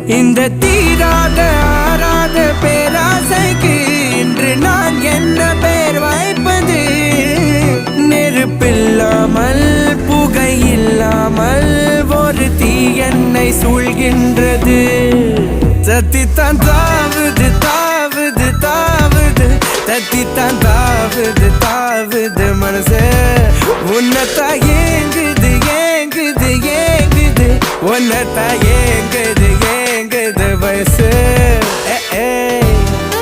இந்த தீராத ஆறாத பேராசைக்கு இன்று நான் என்ன பேர் வைப்பது? நெருப்பில்லாமல் புகையில்லாமல் ஒரு தீ என்னை சூழ்கின்றது. தத்தித்தான் தாவுது தாவுது தாவுது, தத்தித்தான் தாவுது தாவுது மனசு. உன்னத்தா ஏங்குது ஏங்குது ஏங்குது, உன்னத்தா ஏங்குது ஏங்குது வயசு.